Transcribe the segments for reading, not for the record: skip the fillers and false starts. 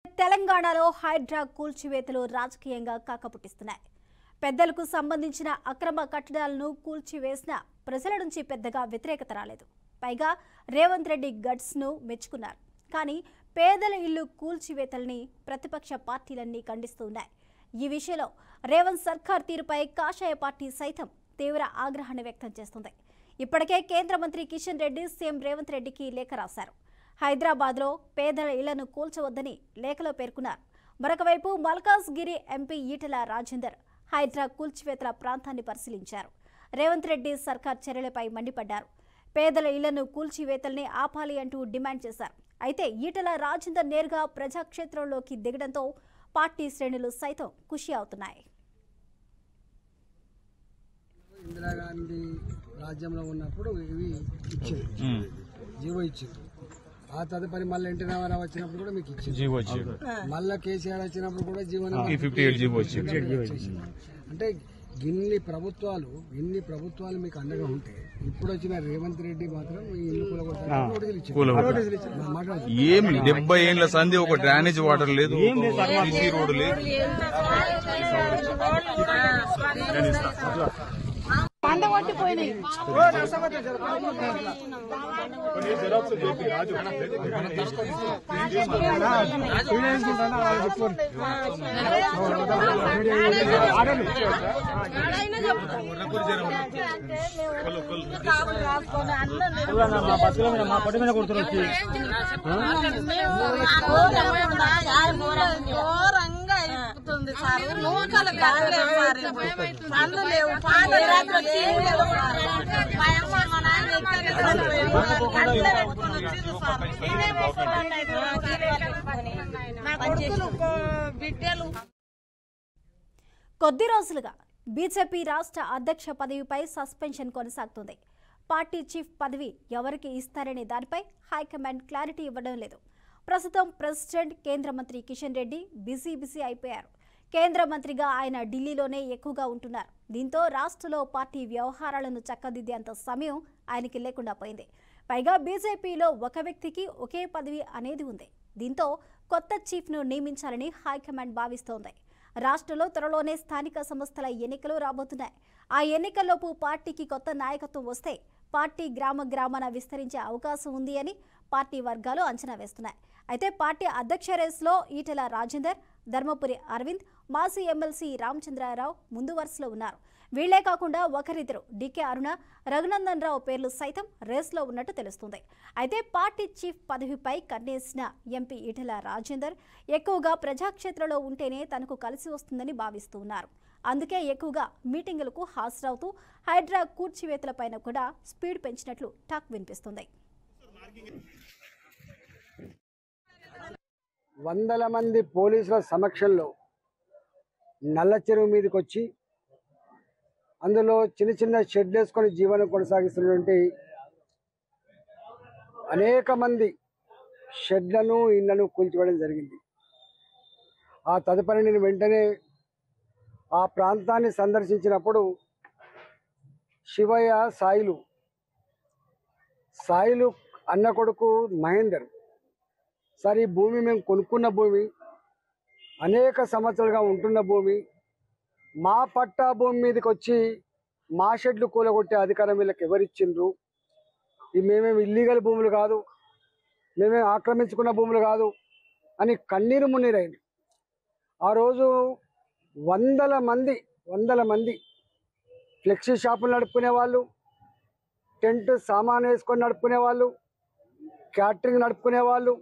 తెలంగాణలో హైడ్రా కూల్చివేతలు రాజకీయంగా కాకపుట్టిస్తున్నాయి. పెద్దలకు సంబంధించిన అక్రమ కట్టడాలను కూల్చివేసిన ప్రజల నుంచి పెద్దగా వ్యతిరేకత రాలేదు. పైగా రేవంత్ రెడ్డి గట్స్ ను మెచ్చుకున్నారు. కానీ పేదల ఇల్లు కూల్చివేతల్ని ప్రతిపక్ష పార్టీలన్నీ ఖండిస్తున్నాయి. ఈ విషయంలో రేవంత్ సర్కార్ తీరుపై కాషాయ పార్టీ సైతం తీవ్ర ఆగ్రహాన్ని వ్యక్తం చేస్తుంది. ఇప్పటికే కేంద్ర మంత్రి కిషన్ రెడ్డి సీఎం రేవంత్ రెడ్డికి లేఖ రాశారు. హైదరాబాద్లో పేదల ఇళ్లను కూల్చవద్దని లేఖలో పేర్కొన్నారు. మరొకవైపు మల్కాజ్గిరి ఎంపీ ఈటెల రాజేందర్ హైడ్రా కూల్చివేతల ప్రాంతాన్ని పరిశీలించారు. రేవంత్ రెడ్డి సర్కార్ చర్యలపై మండిపడ్డారు. పేదల ఇళ్లను కూల్చివేతల్ని ఆపాలి అంటూ డిమాండ్ చేశారు. అయితే ఈటెల రాజేందర్ నేరుగా ప్రజాక్షేత్రంలోకి దిగడంతో పార్టీ శ్రేణులు సైతం ఖుషి అవుతున్నాయి. ఇందిరాగాంధీ రాజ్యంలో ఉన్నప్పుడు ఇవి ఇచ్చింది, జీవో ఇచ్చింది. ఆ తదుపరి మళ్ళీ ఎన్టీ రామారావు వచ్చినప్పుడు కూడా మీకు ఇచ్చింది. మళ్ళా కేసీఆర్ వచ్చినప్పుడు కూడా అంటే ఇన్ని ప్రభుత్వాలు మీకు అండగా ఉంటే ఇప్పుడు వచ్చిన రేవంత్ రెడ్డి మాత్రం ఈ ఇల్లు ఏం 70 ఏళ్ల సంధి ఒక డ్రైనేజ్ వాటర్ లేదు, రోడ్డు లేదు. కొద్ది రోజులుగా బీజేపీ రాష్ట్ర అధ్యక్ష పదవిపై సస్పెన్షన్ కొనసాగుతుంది. పార్టీ చీఫ్ పదవి ఎవరికి ఇస్తారనే దానిపై హైకమాండ్ క్లారిటీ ఇవ్వడం లేదు. ప్రస్తుతం ప్రెసిడెంట్ కేంద్ర మంత్రి కిషన్ రెడ్డి బిజీ అయిపోయారు. కేంద్ర మంత్రిగా ఆయన ఢిల్లీలోనే ఎక్కువగా ఉంటున్నారు. దీంతో రాష్ట్రంలో పార్టీ వ్యవహారాలను చక్కదిద్దేంత సమయం ఆయనకి లేకుండా పోయింది. పైగా బీజేపీలో ఒక వ్యక్తికి ఒకే పదవి అనేది ఉంది. దీంతో కొత్త చీఫ్ను నియమించాలని హైకమాండ్ భావిస్తోంది. రాష్ట్రంలో త్వరలోనే స్థానిక సంస్థల ఎన్నికలు రాబోతున్నాయి. ఆ ఎన్నికల్లోపు పార్టీకి కొత్త నాయకత్వం వస్తే పార్టీ గ్రామాన విస్తరించే అవకాశం ఉంది అని పార్టీ వర్గాలు అంచనా వేస్తున్నాయి. అయితే పార్టీ అధ్యక్ష రేసులో ఈటెల రాజేందర్, ధర్మపురి అరవింద్, మాజీ ఎమ్మెల్సీ రామచంద్రారావు ముందు వరుసలో ఉన్నారు. వీళ్లే కాకుండా ఒకరిద్దరు డీకే అరుణ, రఘునందన్ రావు పేర్లు సైతం రేసులో ఉన్నట్టు తెలుస్తుంది. అయితే పార్టీ చీఫ్ పదవిపై కన్నేసిన ఎంపీ ఈటెల రాజేందర్ ఎక్కువగా ప్రజాక్షేత్రంలో ఉంటేనే తనకు కలిసి వస్తుందని భావిస్తున్నారు. అందుకే ఎక్కువగా మీటింగులకు హాజరవుతూ హైడ్రా కూల్చివేతలపైన కూడా స్పీడ్ పెంచినట్లు టాక్ వినిపిస్తుంది. వందల మంది పోలీసుల సమక్షంలో నల్ల చెరువు మీదకి వచ్చి అందులో చిన్న షెడ్ వేసుకొని జీవనం కొనసాగిస్తున్నటువంటి అనేక మంది షెడ్లను ఇళ్లను కూల్చివేయడం జరిగింది. ఆ తదుపరి నేను వెంటనే ఆ ప్రాంతాన్ని సందర్శించినప్పుడు శివయ్య, సాయిలు అన్న కొడుకు మహేందర్, సరే ఈ భూమి మేము కొనుక్కున్న భూమి, అనేక సంవత్సరాలుగా ఉంటున్న భూమి, మా పట్టా భూమి మీదకి వచ్చి మా షెడ్లు కూలగొట్టే అధికారం వీళ్ళకి ఎవరిచ్చిండ్రు? ఇవి మేమేమి ఇల్లీగల్ భూములు కాదు, మేమేమి ఆక్రమించుకున్న భూములు కాదు అని కన్నీరు మున్నీరైంది. ఆ రోజు వందల మంది ఫ్లెక్సీ షాపులు నడుపుకునే వాళ్ళు, టెంట్ సామాను వేసుకొని నడుపుకునే వాళ్ళు, క్యాటరింగ్ నడుపుకునే వాళ్ళు,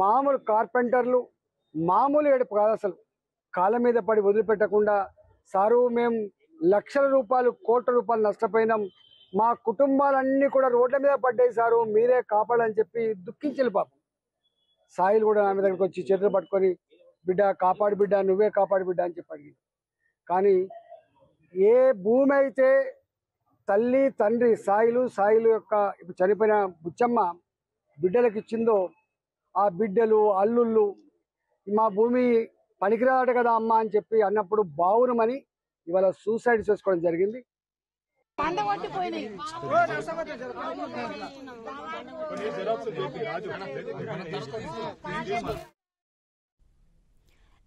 మామూలు కార్పెంటర్లు, మామూలు ఏడుపు కాదు అసలు. కాళ్ళ మీద పడి వదిలిపెట్టకుండా, సారు మేము లక్షల రూపాయలు, కోట్ల రూపాయలు నష్టపోయినాం, మా కుటుంబాలన్నీ కూడా రోడ్ల మీద పడ్డాయి సారు, మీరే కాపాడని చెప్పి దుఃఖించాలి. పాపం సాయిలు కూడా ఆమె దగ్గరికి వచ్చి చేతులు పట్టుకొని, బిడ్డ కాపాడు బిడ్డ, నువ్వే కాపాడు బిడ్డ అని చెప్పి అడిగింది. కానీ ఏ భూమి అయితే తల్లి తండ్రి సాయిలు యొక్క ఇప్పుడు చనిపోయిన బుచ్చమ్మ బిడ్డలకు ఇచ్చిందో, ఆ బిడ్డలు అల్లుళ్ళు మా భూమి పనికిరాదట కదా అమ్మ అని చెప్పి అన్నప్పుడు బావురమని ఇవాళ సూసైడ్ చేసుకోవడం జరిగింది.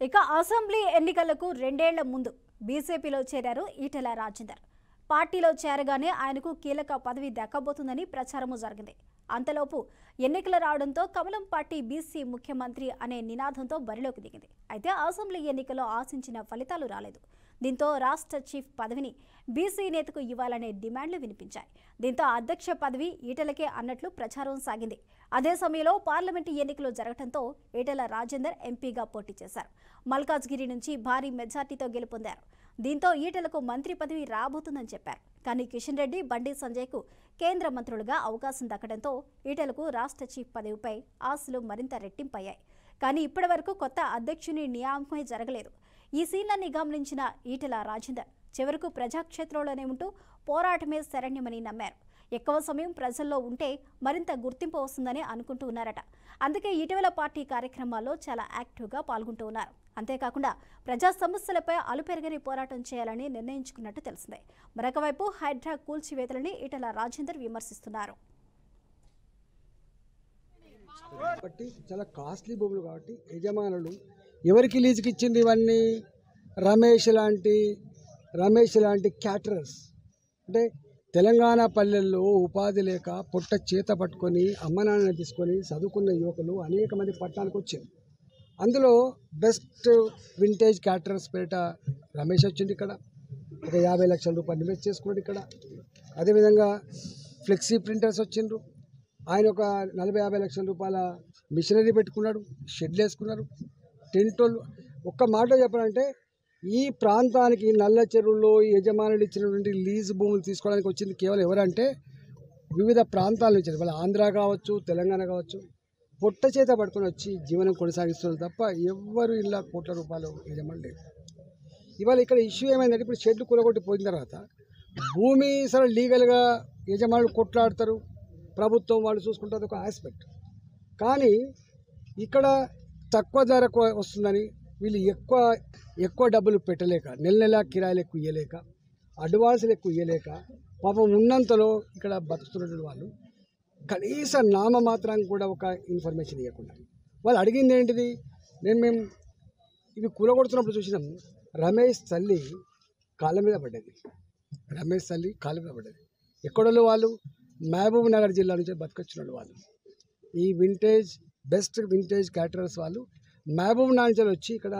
ఇక అసెంబ్లీ ఎన్నికలకు 2 ఏళ్ల ముందు బీజేపీలో చేరారు ఈటెల రాజేందర్. పార్టీలో చేరగానే ఆయనకు కీలక పదవి దక్కబోతుందని ప్రచారము జరిగింది. అంతలోపు ఎన్నికలు రావడంతో కమలం పార్టీ బీసీ ముఖ్యమంత్రి అనే నినాదంతో బరిలోకి దిగింది. అయితే అసెంబ్లీ ఎన్నికల్లో ఆశించిన ఫలితాలు రాలేదు. దీంతో రాష్ట్ర చీఫ్ పదవిని బీసీ నేతకు ఇవ్వాలనే డిమాండ్లు వినిపించాయి. దీంతో అధ్యక్ష పదవి ఈటెలకే అన్నట్లు ప్రచారం సాగింది. అదే సమయంలో పార్లమెంటు ఎన్నికలు జరగడంతో ఈటెల రాజేందర్ ఎంపీగా పోటీ చేశారు. మల్కాజ్గిరి నుంచి భారీ మెజార్టీతో గెలుపొందారు. దీంతో ఈటెలకు మంత్రి పదవి రాబోతుందని చెప్పారు. కానీ కిషన్ రెడ్డి, బండి సంజయ్కు కేంద్ర మంత్రులుగా అవకాశం దక్కడంతో ఈటెలకు రాష్ట్ర చీఫ్ పదవిపై ఆశలు మరింత రెట్టింపయ్యాయి. కానీ ఇప్పటి వరకు కొత్త అధ్యక్షుని నియామకమే జరగలేదు. ఈ సీన్లన్నీ గమనించిన ఈటెల రాజేందర్ చివరకు ప్రజాక్షేత్రంలోనే ఉంటూ పోరాటమే శరణ్యమని నమ్మారు. ఎక్కువ సమయం ప్రజల్లో ఉంటే మరింత గుర్తింపు వస్తుందని అనుకుంటూ ఉన్నారట. అందుకే ఇటీవల పార్టీ కార్యక్రమాల్లో చాలా యాక్టివ్గా పాల్గొంటూ ఉన్నారు. అంతేకాకుండా ప్రజా సమస్యలపై అలుపెరగని పోరాటం చేయాలని నిర్ణయించుకున్నట్టు తెలిసిందే. మరొకవైపు హైడ్రా కూల్చివేతలని ఈటెల రాజేందర్ విమర్శిస్తున్నారు. కాబట్టి చాలా కాస్ట్లీ భూములు కాబట్టి యజమానులు ఎవరికి లీజుకి ఇచ్చింది ఇవన్నీ? రమేష్ లాంటి క్యాటరర్స్. అంటే తెలంగాణ పల్లెల్లో ఉపాధి లేక పొట్ట చేత పట్టుకొని అమ్మనాన్నని తీసుకొని చదువుకున్న యువకులు అనేక మంది పట్టణానికి వచ్చారు. అందులో బెస్ట్ వింటేజ్ క్యాటరర్స్ పేరిట రమేష్ వచ్చింది. ఇక్కడ ఒక 50 లక్షల రూపాయలు ఇన్వెస్ట్ చేసుకున్నాడు. ఇక్కడ అదేవిధంగా ఫ్లెక్సీ ప్రింటర్స్ వచ్చిండ్రు. ఆయన ఒక 40-50 లక్షల రూపాయల మిషనరీ పెట్టుకున్నాడు. షెడ్లు వేసుకున్నారు. టెంటోళ్ళు. ఒక్క మాట చెప్పాలంటే ఈ ప్రాంతానికి నల్ల చెరువుల్లో యజమానులు ఇచ్చినటువంటి లీజు భూములు తీసుకోవడానికి వచ్చింది కేవలం ఎవరంటే వివిధ ప్రాంతాల నుంచి, వాళ్ళ ఆంధ్ర కావచ్చు, తెలంగాణ కావచ్చు, పొట్ట చేత పట్టుకొని వచ్చి జీవనం కొనసాగిస్తున్నారు తప్ప ఎవ్వరు ఇలా కోట్ల రూపాయలు యజమానులు లేదు. ఇవాళ ఇక్కడ ఇష్యూ ఏమైందంటే ఇప్పుడు షెడ్లు కూలగొట్టి పోయిన తర్వాత భూమి సరే లీగల్గా యజమానులు కొట్లాడతారు, ప్రభుత్వం వాళ్ళు చూసుకుంటారు, ఒక ఆస్పెక్ట్. కానీ ఇక్కడ తక్కువ ధరకు వస్తుందని వీళ్ళు ఎక్కువ డబ్బులు పెట్టలేక, నెల కిరాయిలు ఎక్కువ ఇవ్వలేక, అడ్వాన్సులు ఎక్కువ ఇవ్వలేక పాపం ఉన్నంతలో ఇక్కడ బతుకుతున్నటువంటి వాళ్ళు కనీస నామమాత్రానికి కూడా ఒక ఇన్ఫర్మేషన్ ఇవ్వకుండా వాళ్ళు అడిగింది ఏంటిది? మేము ఇవి కూలగొడుతున్నప్పుడు చూసినాం, రమేష్ తల్లి కాళ్ళ మీద పడ్డది. ఎక్కడో వాళ్ళు మహబూబ్ నగర్ జిల్లా నుంచి బతుకొచ్చినాడు. వాళ్ళు ఈ బెస్ట్ వింటేజ్ క్యాటరర్స్ వాళ్ళు మహబూబ్ నగర్ నుంచి వచ్చి ఇక్కడ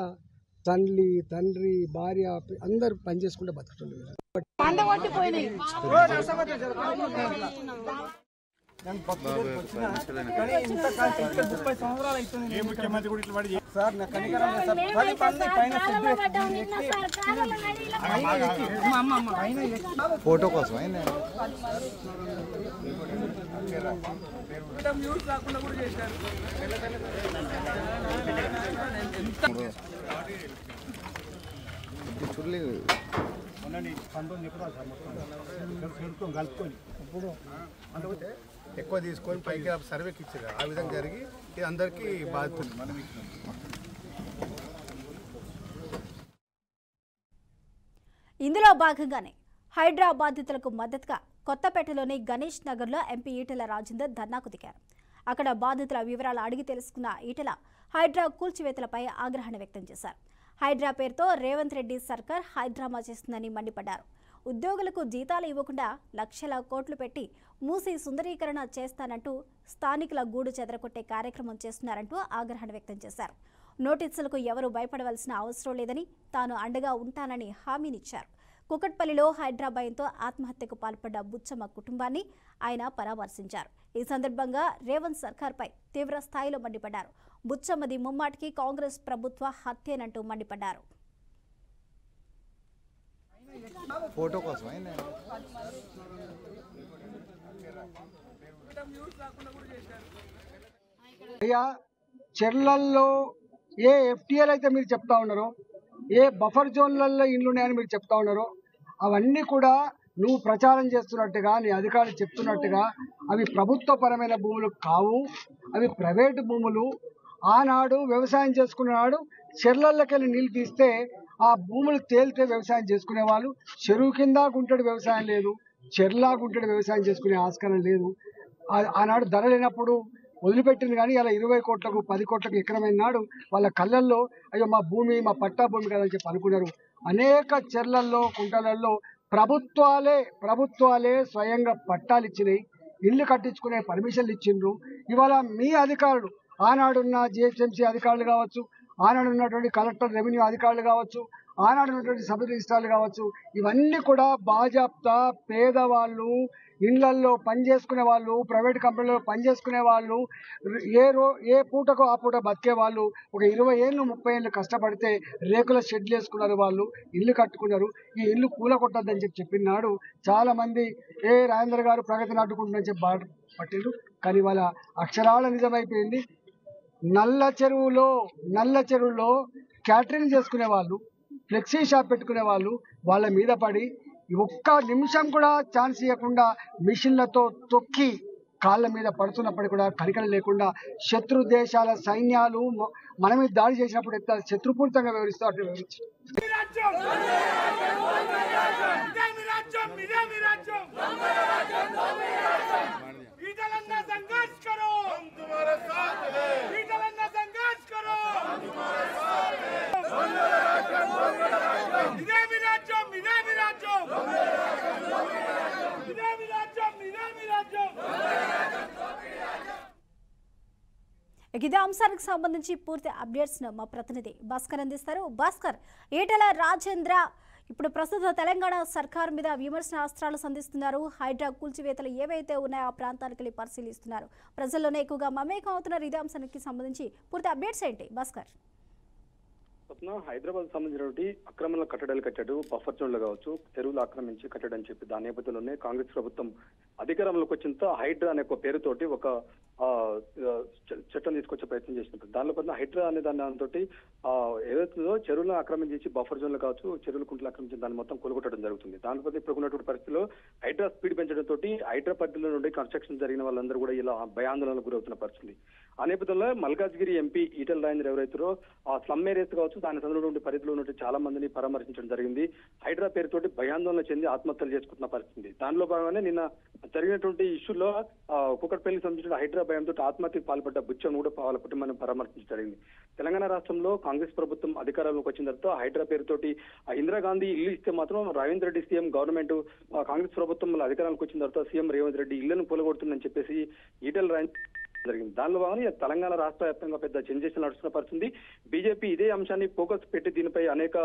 తండ్రి భార్య అందరూ పనిచేసుకుంటే బతుకుతున్నారు. ఫోటో కోసం ఎక్కువ తీసుకొని పైకి సర్వేకి ఇచ్చారు. ఆ విధంగా జరిగి ఇది అందరికీ బాధ్యత. ఇందులో భాగంగానే హైడ్రా బాధితులకు మద్దతుగా కొత్తపేటలోని గణేష్ నగర్లో ఎంపీ ఈటెల రాజేందర్ ధర్నాకు దిగారు. అక్కడ బాధితుల వివరాలు అడిగి తెలుసుకున్న ఈటెల హైడ్రా కూల్చివేతలపై ఆగ్రహం వ్యక్తం చేశారు. హైడ్రా పేరుతో రేవంత్ రెడ్డి సర్కార్ హైడ్రామా చేస్తుందని మండిపడ్డారు. ఉద్యోగులకు జీతాలు ఇవ్వకుండా లక్షల కోట్లు పెట్టి మూసి సుందరీకరణ చేస్తానంటూ స్థానికుల గూడు చెదరగొట్టే కార్యక్రమం చేస్తున్నారంటూ ఆగ్రహం వ్యక్తం చేశారు. నోటీసులకు ఎవరూ భయపడవలసిన అవసరం లేదని, తాను అండగా ఉంటానని హామీనిచ్చారు. కుకట్పల్లిలో హైడ్రా భయంతో ఆత్మహత్యకు పాల్పడ్డ బుచ్చమ్మ కుటుంబాన్ని ఆయన పరామర్శించారు. ఈ సందర్భంగా రేవంత్ సర్కార్పై తీవ్ర స్థాయిలో మండిపడ్డారు. బుచ్చమ్మది ముమ్మాటికి కాంగ్రెస్ ప్రభుత్వ హత్యేనంటూ మండిపడ్డారు. ఫోటో కోసం అయ్యా, చెర్లల్లో ఏ ఎఫ్టీఎల్ అయితే మీరు చెప్తా ఉన్నారో, ఏ బఫర్ జోన్లలో ఇండ్లు ఉన్నాయని మీరు చెప్తా ఉన్నారో, అవన్నీ కూడా నువ్వు ప్రచారం చేస్తున్నట్టుగా, నీ అధికారులు చెప్తున్నట్టుగా అవి ప్రభుత్వపరమైన భూములు కావు, అవి ప్రైవేటు భూములు. ఆనాడు వ్యవసాయం చేసుకునేవాడు చెర్లకి వెళ్ళి నీళ్ళు తీస్తే ఆ భూములు తేలితే వ్యవసాయం చేసుకునేవాళ్ళు. చెరువు కింద గుంటడి వ్యవసాయం లేదు, చెర్లా గుంటడి వ్యవసాయం చేసుకునే ఆస్కారం లేదు. ఆనాడు ధర లేనప్పుడు వదిలిపెట్టింది. కానీ ఇలా 20 కోట్లకు 10 కోట్లకు ఎకరమైన నాడు వాళ్ళ కళ్ళల్లో అయ్యో మా భూమి మా పట్టా భూమి కదని చెప్పి అనుకున్నారు. అనేక చెర్లల్లో కుంటలల్లో ప్రభుత్వాలే స్వయంగా పట్టాలు ఇచ్చినాయి, ఇల్లు కట్టించుకునే పర్మిషన్లు ఇచ్చిండ్రు. ఇవాళ మీ అధికారులు, ఆనాడున్న జిహెచ్ఎంసీ అధికారులు కావచ్చు, ఆనాడు ఉన్నటువంటి కలెక్టర్ రెవెన్యూ అధికారులు కావచ్చు, ఆనాడు ఉన్నటువంటి సబ్ రిజిస్ట్రార్లు కావచ్చు, ఇవన్నీ కూడా బాజాప్తా పేదవాళ్ళు, ఇళ్లల్లో పనిచేసుకునే వాళ్ళు, ప్రైవేట్ కంపెనీలో పనిచేసుకునే వాళ్ళు, ఏ పూటకో ఆ పూట బతికే వాళ్ళు ఒక 20 ఏళ్ళు 30 ఏళ్ళు కష్టపడితే రేకుల షెడ్లు వేసుకున్నారు, వాళ్ళు ఇల్లు కట్టుకున్నారు. ఈ ఇల్లు కూలగొట్టద్దని చెప్పినాడు చాలా మంది రాజేంద్ర గారు ప్రగతిని అడ్డుకుంటుందని చెప్పి పట్టిండ్రు. కానీ వాళ్ళ అక్షరాల నిజమైపోయింది. నల్ల చెరువులో క్యాటరింగ్ చేసుకునే వాళ్ళు, ఫ్లెక్సీ షాప్ పెట్టుకునే వాళ్ళు వాళ్ళ మీద పడి ఒక్క నిమిషం కూడా ఛాన్స్ ఇవ్వకుండా మిషన్లతో తొక్కి కాళ్ళ మీద పడుతున్నప్పటికీ కూడా కనికరం లేకుండా శత్రు దేశాల సైన్యాలు మన మీద దాడి చేసినప్పుడు ఎంత శత్రుపూరితంగా వ్యవహరిస్తూ అట్లా వ్యవహరించారు. ఇదే అంశానికి సంబంధించి పూర్తి అప్డేట్స్ మా ప్రతినిధి భాస్కర్ అందిస్తారు. భాస్కర్, ఈటెల రాజేంద్ర ఇప్పుడు ప్రస్తుత తెలంగాణ సర్కార్ మీద విమర్శనాస్త్రాలు సంధిస్తున్నారు. హైడ్రా కూల్చివేతలు ఏవైతే ఉన్నాయో ఆ ప్రాంతానికి పరిశీలిస్తున్నారు. ప్రజల్లోనే ఎక్కువగా మమేకం అవుతున్నారు. ఇదే అంశానికి సంబంధించి పూర్తి అప్డేట్స్ ఏంటి భాస్కర్? హైదరాబాద్ సంబంధించినటువంటి అక్రమంలో కట్టడాలు కట్టాడు, బఫర్ జోన్లు కావచ్చు, చెరువులు ఆక్రమించి కట్టడని చెప్పి దాని నేపథ్యంలోనే కాంగ్రెస్ ప్రభుత్వం అధికారంలోకి వచ్చినంత హైడ్రా అనే ఒక పేరుతోటి ఒక చట్టం తీసుకొచ్చే ప్రయత్నం చేసినప్పుడు దానిలో పైన హైడ్రా అనే దానితో ఏదైతుందో చెరువులను ఆక్రమించి బఫర్ జోన్లు కావచ్చు, చెరువుల కుంటలు ఆక్రమించి దాన్ని మొత్తం కొలగొట్టడం జరుగుతుంది. దానిపై ఇప్పుడు ఉన్నటువంటి పరిస్థితిలో హైడ్రా స్పీడ్ పెంచడంతో హైడ్రా పరిధిలో నుండి కన్స్ట్రక్షన్ జరిగిన వాళ్ళందరూ కూడా ఇలా భయాందోళనకు గురవుతున్న పరిస్థితి. ఆ నేపథ్యంలో మల్కాజ్గిరి ఎంపీ ఈటెల రాజేంద్ర ఎవరైతారో ఆ స్లమ్ ఏరియాస్ కావచ్చు, దాని సందర్భంలో పరిధిలో ఉన్నట్టు చాలా మందిని పరామర్శించడం జరిగింది. హైడ్రా పేరుతోటి భయాందోళన చెంది ఆత్మహత్యలు చేసుకుంటున్న పరిస్థితి. దానిలో భాగంగానే నిన్న జరిగినటువంటి ఇష్యూలో కుకట్పల్లికి సంబంధించిన హైడ్రా భయంతో ఆత్మహత్యకు పాల్పడ్డ బుచ్చను కూడా వాళ్ళ కుటుంబాన్ని పరామర్శించడం జరిగింది. తెలంగాణ రాష్ట్రంలో కాంగ్రెస్ ప్రభుత్వం అధికారంలోకి వచ్చిన తర్వాత హైడ్రా పేరుతోటి ఇందిరాగాంధీ ఇల్లు ఇస్తే మాత్రం రేవంత్ రెడ్డి సీఎం గవర్నమెంట్ కాంగ్రెస్ ప్రభుత్వం అధికారానికి వచ్చిన తర్వాత సీఎం రేవంత్ రెడ్డి ఇళ్లను పొలగొడుతుందని చెప్పేసి ఈటెల రాజేంద్ర జరిగింది. దానిలో భాగంగా తెలంగాణ రాష్ట్ర వ్యాప్తంగా పెద్ద సెన్సేషన్ నడుస్తున్న పరిస్థితి. బీజేపీ ఇదే అంశాన్ని ఫోకస్ పెట్టి దీనిపై అనేక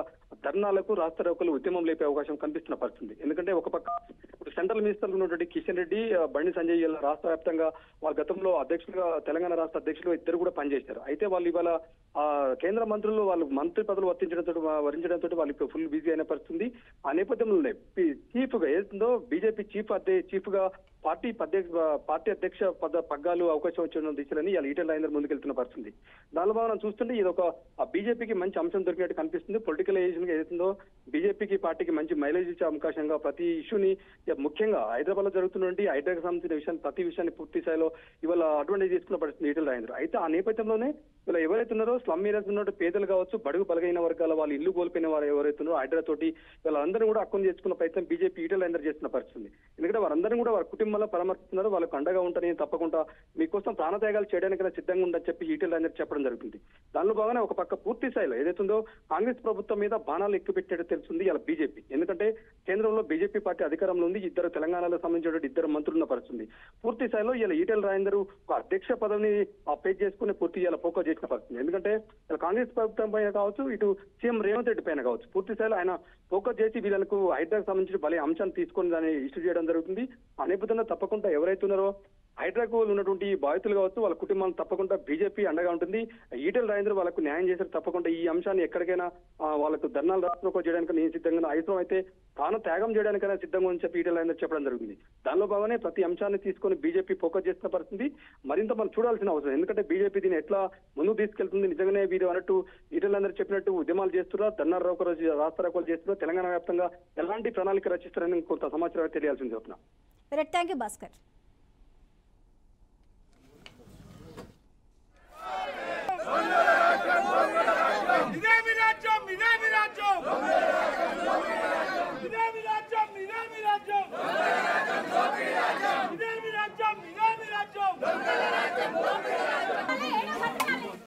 ధర్నాలకు, రాస్తారోకలు, ఉద్యమం లేపే అవకాశం కనిపిస్తున్న పరిస్థితి. ఎందుకంటే ఒక పక్క ఇప్పుడు సెంట్రల్ మినిస్టర్ ఉన్నటువంటి కిషన్ రెడ్డి, బండి సంజయ్ రాష్ట్ర వ్యాప్తంగా వాళ్ళ గతంలో అధ్యక్షులుగా, తెలంగాణ రాష్ట్ర అధ్యక్షులుగా ఇద్దరు కూడా పనిచేశారు. అయితే వాళ్ళు ఇవాళ కేంద్ర మంత్రులు వాళ్ళు మంత్రి పదవులు వరించడంతో వాళ్ళు ఇప్పుడు ఫుల్ బిజీ అయిన పరిస్థితి. ఆ నేపథ్యంలోనే చీఫ్ గా ఏదో బీజేపీ చీఫ్ గా పార్టీ అధ్యక్ష పగ్గాలు అవకాశం వచ్చిన దిశలని ఇలా ఈటెల రాజేంద్ర ముందుకెళ్తున్న పరిస్థితి. దానిలో భాగంగా చూస్తుంటే ఇది ఒక బీజేపీకి మంచి అంశం దొరికినట్టు కనిపిస్తుంది. పొలిటికలైజేషన్ ఏదైతుందో బీజేపీకి పార్టీకి మంచి మైలేజ్ ఇచ్చే అవకాశంగా ప్రతి ఇష్యూని, ముఖ్యంగా హైదరాబాద్ లో జరుగుతున్నటువంటి హైడ్రాకి సంబంధించిన విషయాన్ని, ప్రతి విషయాన్ని పూర్తి స్థాయిలో ఇవాళ అడ్వాంటేజ్ తీసుకున్న పరిస్థితి ఈటెల రాజేంద్ర. అయితే ఆ నేపథ్యంలోనే ఇలా ఎవరైతే ఉన్నారో స్లమ్ ఏరియాస్ ఉన్నట్టు పేదలు కావచ్చు, బడుగు బలగైన వర్గాల వాళ్ళు ఇల్లు కోల్పోయిన వారు ఎవరైతే ఉన్నారో హైడ్రా తోటి వీళ్ళందరూ కూడా అక్కును చేసుకున్న ప్రయత్నం బీజేపీ ఈటెల రాజేంద్ర చేస్తున్న పరిస్థితి. ఎందుకంటే వారందరూ కూడా వారి కుటుంబంలో పరామర్శిస్తున్నారు, వాళ్ళకు అండగా ఉంటారని, తప్పకుండా మీకోసం ప్రాణత్యాగాలు చేయడానికైనా సిద్ధంగా ఉండని చెప్పి ఈటెల రాజేంద్ర చెప్పడం జరుగుతుంది. దానిలో భాగంగా ఒక పక్క పూర్తి స్థాయిలో ఏదైతుందో కాంగ్రెస్ ప్రభుత్వం మీద బాణాలు ఎక్కుపెట్టేట్టు తెలుస్తుంది ఇలా బీజేపీ. ఎందుకంటే కేంద్రంలో బీజేపీ పార్టీ అధికారంలో ఉంది, ఇద్దరు తెలంగాణలో సంబంధించిన ఇద్దరు మంత్రులున్న పరిస్థితి. పూర్తి స్థాయిలో ఇలా ఈటెల రాజేంద్ర ఒక అధ్యక్ష పదవిని పేజ్ చేసుకుని పూర్తి ఇలా ఫోకస్ చేసిన పరిస్థితి. ఎందుకంటే కాంగ్రెస్ ప్రభుత్వం పైన కావచ్చు, ఇటు సీఎం రేవంత్ రెడ్డి పైన కావచ్చు, పూర్తి స్థాయిలో ఆయన ఫోకస్ చేసి వీళ్ళకు హైడ్రాకు సంబంధించిన బలే అంశాన్ని తీసుకొని దాన్ని ఇష్యూ చేయడం జరుగుతుంది. ఆ నేపథ్యంలో తప్పకుండా ఎవరైతే ఉన్నారో హైడ్రాకు ఉన్నటువంటి బాధితులు కావచ్చు, వాళ్ళ కుటుంబాలు తప్పకుండా బీజేపీ అండగా ఉంటుంది. ఈటెల రాజేంద్ర వాళ్ళకు న్యాయం చేశారు. తప్పకుండా ఈ అంశాన్ని ఎక్కడికైనా వాళ్ళకు ధర్నాలు రాష్ట్రంలో చేయడానికి నేను సిద్ధంగా, అవసరం అయితే తాను త్యాగం చేయడానికైనా సిద్ధంగా అని చెప్పి ఈటెల రాజేంద్ర చెప్పడం జరుగుతుంది. దానిలో భాగంగానే ప్రతి అంశాన్ని తీసుకొని బీజేపీ ఫోకస్ చేస్తున్న పరిస్థితి మరింత మనం చూడాల్సిన అవసరం. ఎందుకంటే బీజేపీ దీన్ని ఎట్లా ముందుకు తీసుకెళ్తుంది, నిజంగానే వీరు అన్నట్టు ఈటెల రాజేంద్ర చెప్పినట్టు ఉద్యమాలు చేస్తున్నా, ధర్నాలు రాస్తారోకలు చేస్తున్నా, తెలంగాణ వ్యాప్తంగా ఎలాంటి ప్రణాళిక రచిస్తారని కొంత సమాచారం తెలియాల్సింది. Thank you Bhaskar.